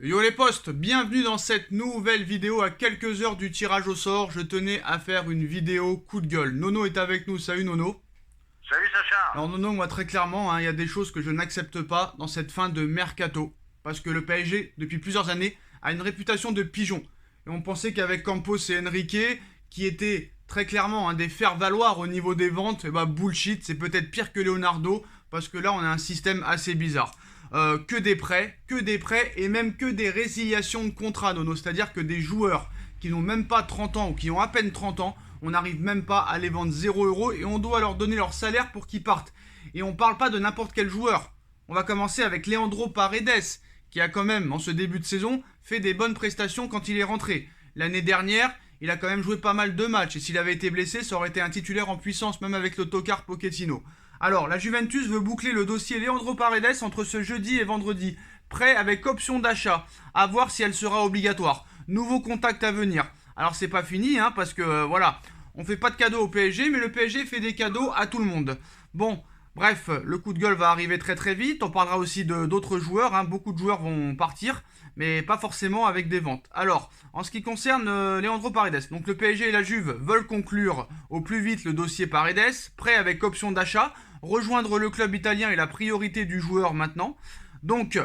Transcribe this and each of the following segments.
Yo les potes, bienvenue dans cette nouvelle vidéo à quelques heures du tirage au sort. Je tenais à faire une vidéo coup de gueule. Nono est avec nous, salut Nono. Salut Sacha. Alors Nono, moi très clairement, il y a des choses que je n'accepte pas dans cette fin de mercato. Parce que le PSG, depuis plusieurs années, a une réputation de pigeon. Et on pensait qu'avec Campos et Enrique, qui étaient très clairement des faire-valoir au niveau des ventes, et bah bullshit, c'est peut-être pire que Leonardo, parce que là on a un système assez bizarre. Que des prêts et même que des résiliations de contrat, Nono. C'est-à-dire que des joueurs qui n'ont même pas 30 ans ou qui ont à peine 30 ans, on n'arrive même pas à les vendre 0 € et on doit leur donner leur salaire pour qu'ils partent. Et on parle pas de n'importe quel joueur. On va commencer avec Leandro Paredes, qui a quand même, en ce début de saison, fait des bonnes prestations quand il est rentré. L'année dernière, il a quand même joué pas mal de matchs et s'il avait été blessé, ça aurait été un titulaire en puissance, même avec l'autocar Pochettino. Alors, la Juventus veut boucler le dossier Leandro Paredes entre ce jeudi et vendredi. Prêt avec option d'achat. À voir si elle sera obligatoire. Nouveau contact à venir. Alors, c'est pas fini, parce que, voilà, on fait pas de cadeaux au PSG, mais le PSG fait des cadeaux à tout le monde. Bon, bref, le coup de gueule va arriver très très vite. On parlera aussi d'autres joueurs. Beaucoup de joueurs vont partir, mais pas forcément avec des ventes. Alors, en ce qui concerne Leandro Paredes, donc le PSG et la Juve veulent conclure au plus vite le dossier Paredes, prêt avec option d'achat. Rejoindre le club italien est la priorité du joueur maintenant. Donc,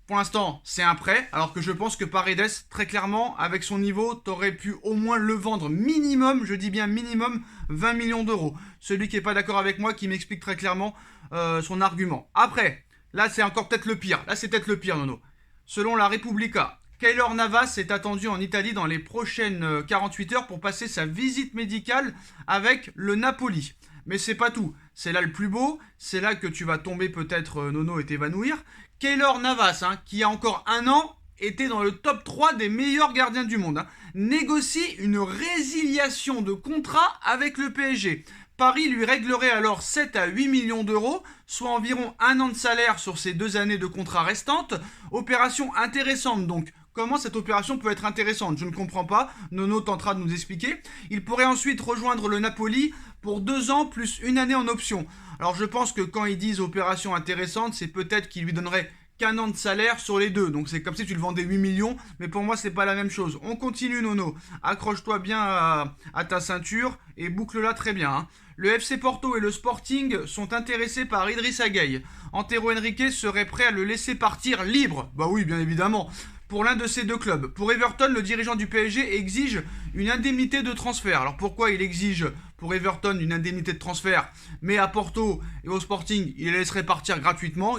pour l'instant, c'est un prêt, alors que je pense que Paredes, très clairement, avec son niveau, t'aurais pu au moins le vendre minimum, je dis bien minimum, 20 millions d'euros. Celui qui n'est pas d'accord avec moi, qui m'explique très clairement son argument. Après, là c'est encore peut-être le pire. Là c'est peut-être le pire, Nono. Selon la Repubblica, Keylor Navas est attendu en Italie dans les prochaines 48 heures pour passer sa visite médicale avec le Napoli. Mais c'est pas tout. C'est là le plus beau. C'est là que tu vas tomber peut-être, Nono, et t'évanouir. Keylor Navas, qui il y a encore un an était dans le top 3 des meilleurs gardiens du monde, négocie une résiliation de contrat avec le PSG. Paris lui réglerait alors 7 à 8 millions d'euros, soit environ un an de salaire sur ses 2 années de contrat restantes. Opération intéressante donc. Comment cette opération peut être intéressante? Je ne comprends pas. Nono tentera de nous expliquer. Il pourrait ensuite rejoindre le Napoli pour 2 ans plus une année en option. Alors je pense que quand ils disent opération intéressante, c'est peut-être qu'ils lui donneraient qu'un an de salaire sur les deux. Donc c'est comme si tu le vendais 8 millions, mais pour moi c'est pas la même chose. On continue, Nono. Accroche-toi bien à ta ceinture et boucle-la très bien. Le FC Porto et le Sporting sont intéressés par Idrissa Gueye. Antero Henrique serait prêt à le laisser partir libre. Bah oui, bien évidemment. Pour l'un de ces deux clubs. Pour Everton, le dirigeant du PSG exige une indemnité de transfert. Alors pourquoi il exige pour Everton une indemnité de transfert, mais à Porto et au Sporting, il le laisserait partir gratuitement.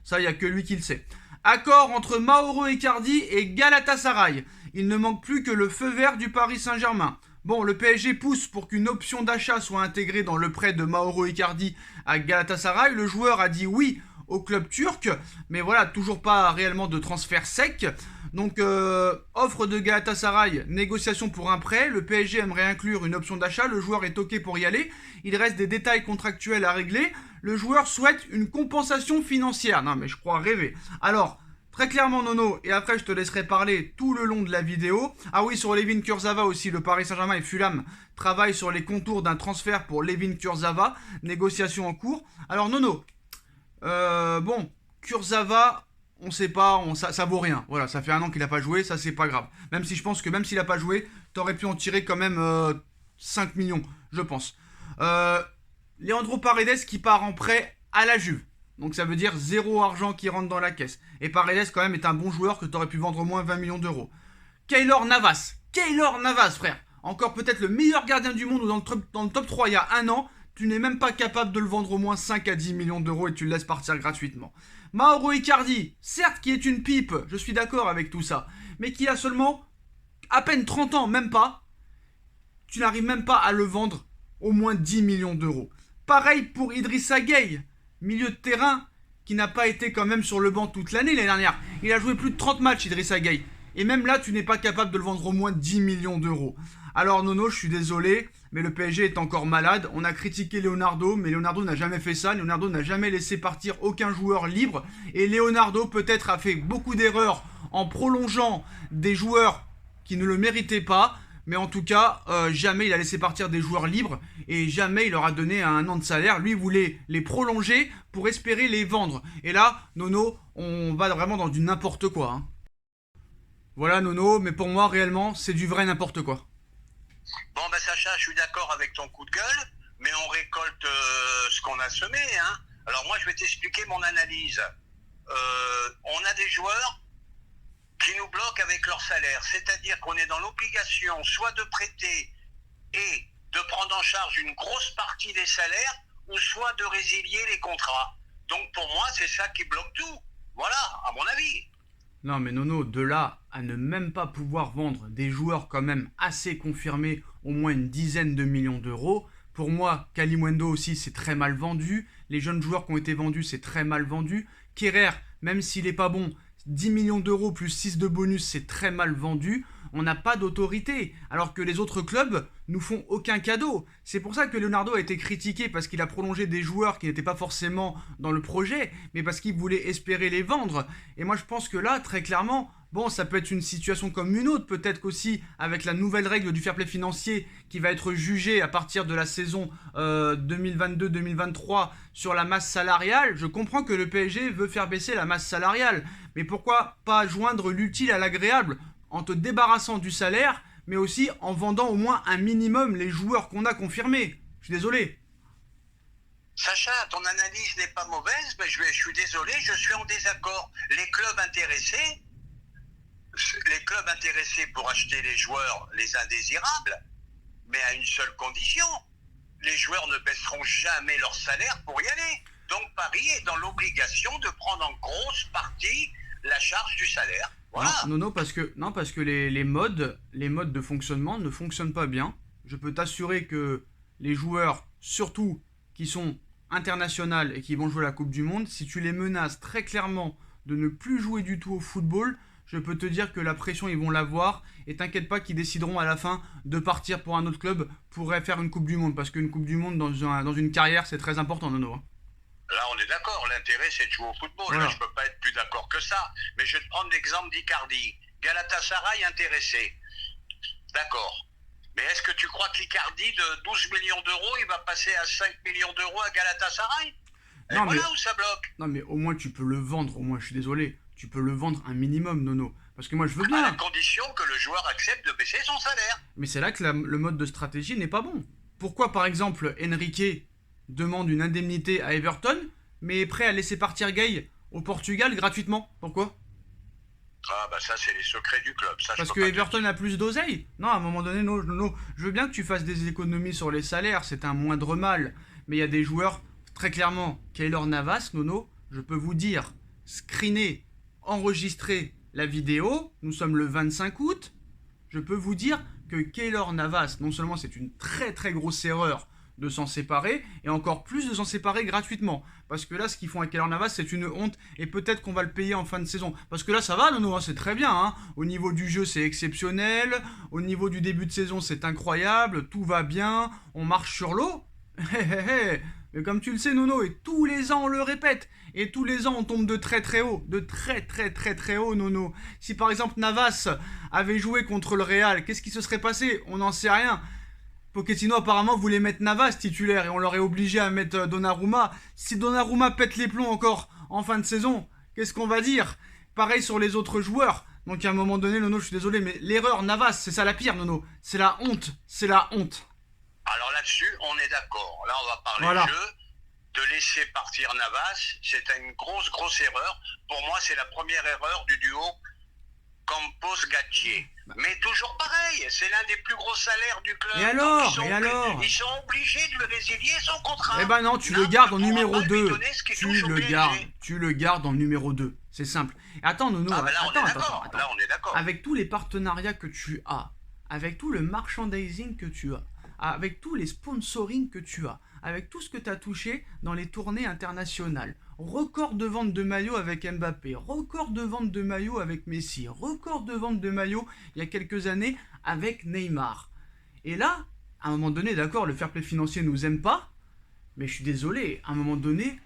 Ça, il n'y a que lui qui le sait. Accord entre Mauro Icardi et Galatasaray. Il ne manque plus que le feu vert du Paris Saint-Germain. Bon, le PSG pousse pour qu'une option d'achat soit intégrée dans le prêt de Mauro Icardi à Galatasaray. Le joueur a dit oui au club turc, mais voilà, toujours pas réellement de transfert sec. Donc, offre de Galatasaray, négociation pour un prêt. Le PSG aimerait inclure une option d'achat. Le joueur est OK pour y aller. Il reste des détails contractuels à régler. Le joueur souhaite une compensation financière. Non, mais je crois rêver. Alors, très clairement, Nono, et après je te laisserai parler tout le long de la vidéo. Ah oui, sur Layvin Kurzawa aussi, le Paris Saint-Germain et Fulham travaillent sur les contours d'un transfert pour Layvin Kurzawa. Négociation en cours. Alors, Nono, bon, Kurzawa, on sait pas, ça vaut rien. Voilà, ça fait un an qu'il a pas joué, ça c'est pas grave. Même si je pense que même s'il a pas joué, t'aurais pu en tirer quand même 5 millions, je pense. Leandro Paredes qui part en prêt à la Juve. Donc ça veut dire zéro argent qui rentre dans la caisse. Et Paredes quand même est un bon joueur que t'aurais pu vendre au moins 20 millions d'euros. Keylor Navas, frère. Encore peut-être le meilleur gardien du monde ou dans le top 3 il y a un an. Tu n'es même pas capable de le vendre au moins 5 à 10 millions d'euros et tu le laisses partir gratuitement. Mauro Icardi, certes qui est une pipe, je suis d'accord avec tout ça, mais qui a seulement à peine 30 ans, même pas, tu n'arrives même pas à le vendre au moins 10 millions d'euros. Pareil pour Idrissa Gueye, milieu de terrain qui n'a pas été quand même sur le banc toute l'année dernière. Il a joué plus de 30 matchs, Idrissa Gueye. Et même là, tu n'es pas capable de le vendre au moins 10 millions d'euros. Alors Nono, je suis désolé, mais le PSG est encore malade. On a critiqué Leonardo, mais Leonardo n'a jamais fait ça. Leonardo n'a jamais laissé partir aucun joueur libre. Et Leonardo peut-être a fait beaucoup d'erreurs en prolongeant des joueurs qui ne le méritaient pas. mais en tout cas, jamais il a laissé partir des joueurs libres et jamais il leur a donné un an de salaire. Lui, il voulait les prolonger pour espérer les vendre. Et là, Nono, on va vraiment dans du n'importe quoi, hein. Voilà, Nono, mais pour moi, réellement, c'est du vrai n'importe quoi. Bon, ben Sacha, je suis d'accord avec ton coup de gueule, mais on récolte ce qu'on a semé, hein. Alors moi, je vais t'expliquer mon analyse. On a des joueurs qui nous bloquent avec leur salaire, c'est-à-dire qu'on est dans l'obligation soit de prêter et de prendre en charge une grosse partie des salaires, ou soit de résilier les contrats. Donc pour moi, c'est ça qui bloque tout. Voilà, à mon avis. Non mais Nono, de là à ne même pas pouvoir vendre des joueurs quand même assez confirmés, au moins une dizaine de millions d'euros, pour moi, Kalimundo aussi c'est très mal vendu, les jeunes joueurs qui ont été vendus c'est très mal vendu, Kerrer, même s'il est pas bon, 10 millions d'euros plus 6 de bonus c'est très mal vendu, on n'a pas d'autorité, alors que les autres clubs nous font aucun cadeau. C'est pour ça que Leonardo a été critiqué, parce qu'il a prolongé des joueurs qui n'étaient pas forcément dans le projet, mais parce qu'il voulait espérer les vendre. Et moi je pense que là, très clairement, bon, ça peut être une situation comme une autre, peut-être qu'aussi avec la nouvelle règle du fair play financier qui va être jugée à partir de la saison 2022-2023 sur la masse salariale. Je comprends que le PSG veut faire baisser la masse salariale, mais pourquoi pas joindre l'utile à l'agréable en te débarrassant du salaire, mais aussi en vendant au moins un minimum les joueurs qu'on a confirmés. Je suis désolé. Sacha, ton analyse n'est pas mauvaise, mais je suis désolé, je suis en désaccord. Les clubs intéressés pour acheter les joueurs, les indésirables, mais à une seule condition. Les joueurs ne baisseront jamais leur salaire pour y aller. Donc Paris est dans l'obligation de prendre en grosse partie la charge du salaire. Voilà. Non, parce que les modes de fonctionnement ne fonctionnent pas bien. Je peux t'assurer que les joueurs, surtout qui sont internationaux et qui vont jouer la Coupe du Monde, si tu les menaces très clairement de ne plus jouer du tout au football, je peux te dire que la pression, ils vont l'avoir. Et t'inquiète pas qu'ils décideront à la fin de partir pour un autre club pour faire une Coupe du Monde. Parce qu'une Coupe du Monde dans une carrière, c'est très important, Nono. Là, on est d'accord. L'intérêt, c'est de jouer au football. Voilà. Là, je peux pas être plus d'accord que ça. Mais je vais te prendre l'exemple d'Icardi. Galatasaray intéressé. D'accord. Mais est-ce que tu crois qu'Icardi, de 12 millions d'euros, il va passer à 5 millions d'euros à Galatasaray? Et Non, voilà mais où ça bloque. Non mais au moins tu peux le vendre, au moins je suis désolé, tu peux le vendre un minimum, Nono. Parce que moi je veux À bien. la condition que le joueur accepte de baisser son salaire. Mais c'est là que le mode de stratégie n'est pas bon. Pourquoi par exemple Enrique demande une indemnité à Everton, mais est prêt à laisser partir Gay au Portugal gratuitement? Pourquoi? Ah bah ça, c'est les secrets du club. Ça, Parce je que peux pas te Everton a plus d'oseille? Non, à un moment donné, Nono, je veux bien que tu fasses des économies sur les salaires, c'est un moindre mal. Mais il y a des joueurs, très clairement, Keylor Navas, Nono, je peux vous dire, screener, enregistrer la vidéo, nous sommes le 25 août, je peux vous dire que Keylor Navas, non seulement c'est une très très grosse erreur de s'en séparer, et encore plus de s'en séparer gratuitement. Parce que là, ce qu'ils font avec Keylor Navas, c'est une honte, et peut-être qu'on va le payer en fin de saison. Parce que là, ça va, Nono, hein, c'est très bien. Hein. Au niveau du jeu, c'est exceptionnel. Au niveau du début de saison, c'est incroyable. Tout va bien. On marche sur l'eau. Mais comme tu le sais, Nono, et tous les ans, on le répète. Et tous les ans, on tombe de très très haut. De très très très très haut, Nono. Si par exemple, Navas avait joué contre le Real, qu'est-ce qui se serait passé? On n'en sait rien. Pochettino apparemment voulait mettre Navas titulaire et on l'aurait obligé à mettre Donnarumma. Si Donnarumma pète les plombs encore en fin de saison, qu'est-ce qu'on va dire? Pareil sur les autres joueurs. Donc à un moment donné, Nono, je suis désolé, mais l'erreur Navas, c'est ça la pire, Nono. C'est la honte. C'est la honte. Alors là-dessus, on est d'accord. Là, on va parler Voilà. jeu. De laisser partir Navas, c'est une grosse erreur. Pour moi, c'est la première erreur du duo Campos-Gattier. Mais toujours pareil, c'est l'un des plus gros salaires du club. Et alors? Donc, Et alors? ils sont obligés de lui résilier son contrat. Eh ben non, tu Là, le gardes en on pourra numéro pas lui 2. donner ce qui Tu touche au le PSG. gardes. Tu le gardes en numéro 2. C'est simple. Et attends, Nono. Ah ben là, on attends, est attends, d'accord. attends. Là, on est d'accord. Avec tous les partenariats que tu as, avec tout le merchandising que tu as, avec tous les sponsoring que tu as, avec tout ce que tu as touché dans les tournées internationales, record de vente de maillots avec Mbappé, record de vente de maillots avec Messi, record de vente de maillots il y a quelques années avec Neymar. Et là, à un moment donné, d'accord, le fair play financier nous aime pas, mais je suis désolé, à un moment donné,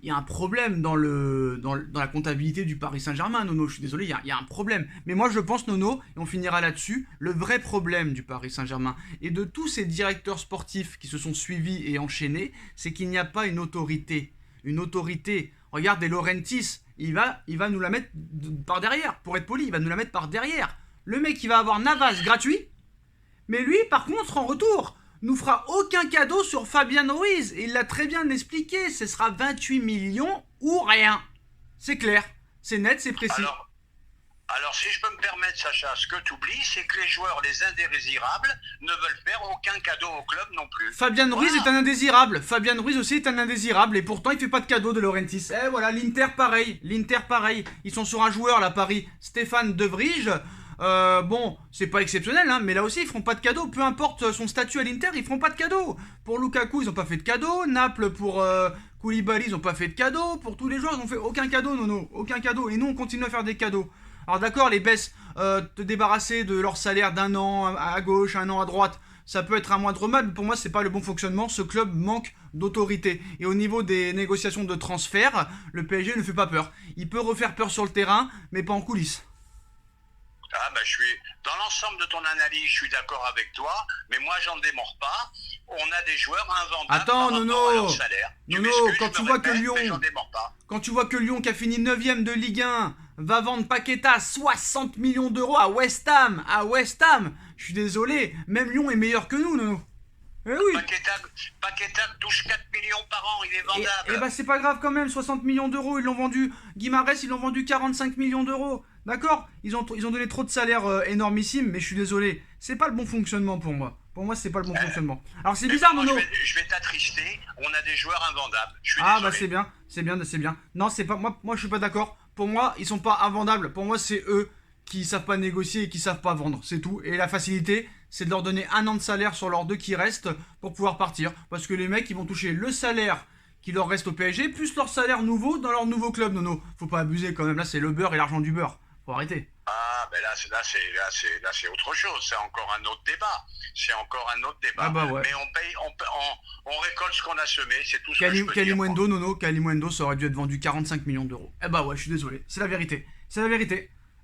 il y a un problème dans la comptabilité du Paris Saint-Germain, Nono. Je suis désolé, il y a un problème. Mais moi, je pense, Nono, et on finira là-dessus, le vrai problème du Paris Saint-Germain et de tous ces directeurs sportifs qui se sont suivis et enchaînés, c'est qu'il n'y a pas une autorité. Une autorité. Regarde, De Laurentiis, il va nous la mettre par derrière. Pour être poli, il va nous la mettre par derrière. Le mec, il va avoir Navas gratuit. Mais lui, par contre, en retour, nous fera aucun cadeau sur Fabian Ruiz. Et il l'a très bien expliqué. Ce sera 28 millions ou rien. C'est clair, c'est net, c'est précis. Alors, si je peux me permettre, Sacha, ce que tu oublies, c'est que les joueurs, les indésirables, ne veulent faire aucun cadeau au club non plus. Fabian Ruiz est un indésirable. Fabian Ruiz aussi est un indésirable. Et pourtant, il fait pas de cadeau de Laurentiis. Eh voilà, l'Inter pareil. Ils sont sur un joueur là, Paris. Stéphane De Vrij. Bon, c'est pas exceptionnel, hein, mais là aussi, ils feront pas de cadeau. Peu importe son statut à l'Inter, ils feront pas de cadeau. Pour Lukaku, ils ont pas fait de cadeau. Naples, pour Koulibaly, ils ont pas fait de cadeau. Pour tous les joueurs, ils ont fait aucun cadeau, Nono. Aucun cadeau. Et nous, on continue à faire des cadeaux. Alors d'accord, les baisses, te débarrasser de leur salaire d'un an à gauche, un an à droite, ça peut être un moindre mal, mais pour moi, c'est pas le bon fonctionnement. Ce club manque d'autorité. Et au niveau des négociations de transfert, le PSG ne fait pas peur. Il peut refaire peur sur le terrain, mais pas en coulisses. Ah bah dans l'ensemble de ton analyse, je suis d'accord avec toi, mais moi j'en démords pas. On a des joueurs invendables. Attends, Nono, quand tu vois que Lyon, qui a fini 9ème de Ligue 1, va vendre Paqueta 60 millions d'euros à West Ham, je suis désolé, même Lyon est meilleur que nous, Nono. Eh oui. Paqueta touche 4 millions par an, il est vendable. Et bah c'est pas grave quand même, 60 millions d'euros, ils l'ont vendu. Guimarães, ils l'ont vendu 45 millions d'euros. D'accord, ils ont donné trop de salaires énormissimes, mais je suis désolé, c'est pas le bon fonctionnement pour moi. Pour moi, c'est pas le bon fonctionnement. Alors c'est bizarre, Nono. Je vais t'attrister, on a des joueurs invendables. Je suis désolé. Bah c'est bien. Non, c'est pas moi je suis pas d'accord. Pour moi, ils sont pas invendables. Pour moi, c'est eux qui savent pas négocier et qui savent pas vendre, c'est tout. Et la facilité, c'est de leur donner un an de salaire sur leurs deux qui restent pour pouvoir partir. Parce que les mecs, ils vont toucher le salaire qui leur reste au PSG, plus leur salaire nouveau dans leur nouveau club, Nono. Faut pas abuser quand même, là c'est le beurre et l'argent du beurre. Faut arrêter. Ah, ben là c'est autre chose, c'est encore un autre débat. Ah bah ouais. Mais on récolte ce qu'on a semé, c'est tout ce que je peux dire. Kalimundo, Nono, Kalimundo, ça aurait dû être vendu 45 millions d'euros. Eh bah ouais, je suis désolé, c'est la vérité.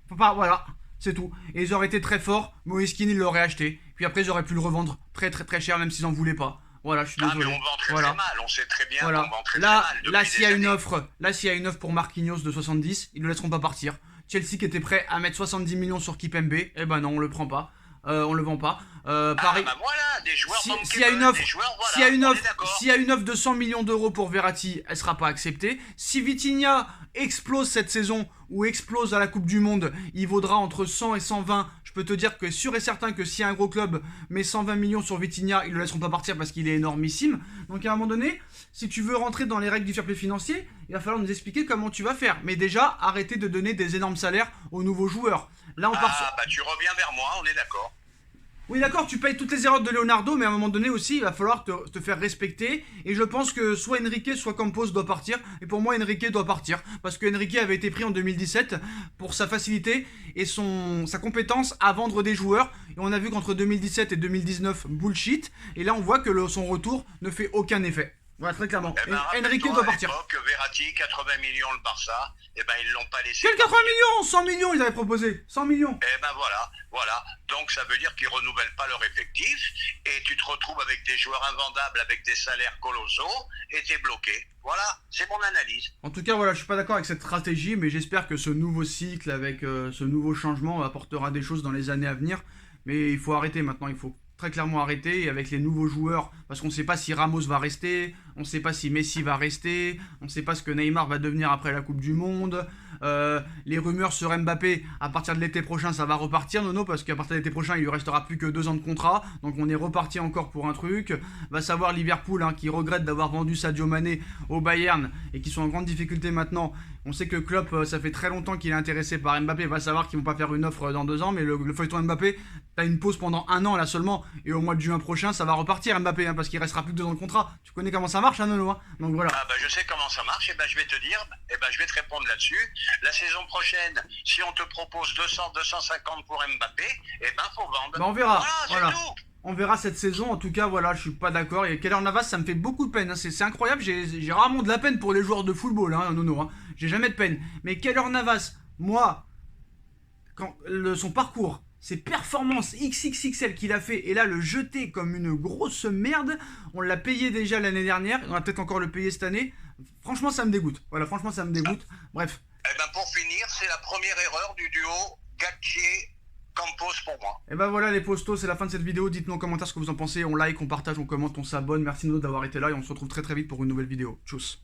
Faut pas, voilà, c'est tout. Et ils auraient été très forts, Moïse Kean, il l'aurait acheté. Puis après, ils auraient pu le revendre très cher, même s'ils en voulaient pas. Voilà, je suis désolé. Mais on vend très mal, on sait très bien qu'on vend très mal. Là, s'il y a une offre pour Marquinhos de 70, ils ne le laisseront pas partir. Chelsea qui était prêt à mettre 70 millions sur Kipembe, eh ben non, on le prend pas. On le vend pas. Paris. Bah voilà, des joueurs s'il y a une offre, s'il y a une offre de 100 millions d'euros pour Verratti, elle sera pas acceptée. Si Vitinha explose cette saison ou explose à la Coupe du Monde, il vaudra entre 100 et 120. Je peux te dire que sûr et certain que si un gros club met 120 millions sur Vitinha, ils le laisseront pas partir parce qu'il est énormissime. Donc à un moment donné, si tu veux rentrer dans les règles du fair play financier, il va falloir nous expliquer comment tu vas faire. Mais déjà, arrêtez de donner des énormes salaires aux nouveaux joueurs. Là, on part. Bah tu reviens vers moi, on est d'accord. Oui, d'accord, tu payes toutes les erreurs de Leonardo, mais à un moment donné aussi, il va falloir te faire respecter. Et je pense que soit Enrique, soit Campos doit partir. Et pour moi, Enrique doit partir. Parce que Enrique avait été pris en 2017 pour sa facilité et sa compétence à vendre des joueurs. Et on a vu qu'entre 2017 et 2019, bullshit. Et là, on voit que son retour ne fait aucun effet. Voilà, très clairement. Enrique doit partir. Verratti, 80 millions le Barça, et ben ils l'ont pas laissé. Quel 80 millions 100 millions ils avaient proposé. 100 millions. Et ben voilà. Donc ça veut dire qu'ils renouvellent pas leur effectif, et tu te retrouves avec des joueurs invendables, avec des salaires colossaux, et t'es bloqué. Voilà, c'est mon analyse. En tout cas, voilà, je suis pas d'accord avec cette stratégie, mais j'espère que ce nouveau cycle, avec ce nouveau changement, apportera des choses dans les années à venir. Mais il faut arrêter maintenant, il faut très clairement arrêter avec les nouveaux joueurs, parce qu'on ne sait pas si Ramos va rester, on ne sait pas si Messi va rester, on ne sait pas ce que Neymar va devenir après la Coupe du Monde. Les rumeurs sur Mbappé, à partir de l'été prochain, ça va repartir, Nono, parce qu'à partir de l'été prochain, il lui restera plus que 2 ans de contrat, donc on est reparti encore pour un truc. Va savoir Liverpool, qui regrette d'avoir vendu Sadio Mané au Bayern et qui sont en grande difficulté maintenant. On sait que Klopp, ça fait très longtemps qu'il est intéressé par Mbappé, va savoir qu'ils vont pas faire une offre dans 2 ans, mais le feuilleton Mbappé, t'as une pause pendant 1 an là seulement, et au mois de juin prochain, ça va repartir Mbappé, parce qu'il restera plus que 2 ans de contrat. Tu connais comment ça marche, Nono, donc voilà. Ah bah je sais comment ça marche, et je vais te dire, je vais te répondre là-dessus. La saison prochaine, si on te propose 200, 250 pour Mbappé, faut vendre. Bah on verra, voilà. On verra cette saison. En tout cas, voilà, je suis pas d'accord. Et Keylor Navas, ça me fait beaucoup de peine, hein. C'est incroyable. J'ai rarement de la peine pour les joueurs de football, hein, Nono, hein. J'ai jamais de peine. Mais Keylor Navas, moi, son parcours, ses performances XXXL qu'il a fait, et là le jeter comme une grosse merde, on l'a payé déjà l'année dernière, on va peut-être encore le payer cette année. Franchement, ça me dégoûte. Voilà, franchement, ça me dégoûte. Bref. Eh ben pour finir, c'est la première erreur du duo Galtier-Campos pour moi. Et ben voilà les postos, c'est la fin de cette vidéo. Dites-nous en commentaire ce que vous en pensez. On like, on partage, on commente, on s'abonne. Merci Nono d'avoir été là et on se retrouve très très vite pour une nouvelle vidéo. Tchuss.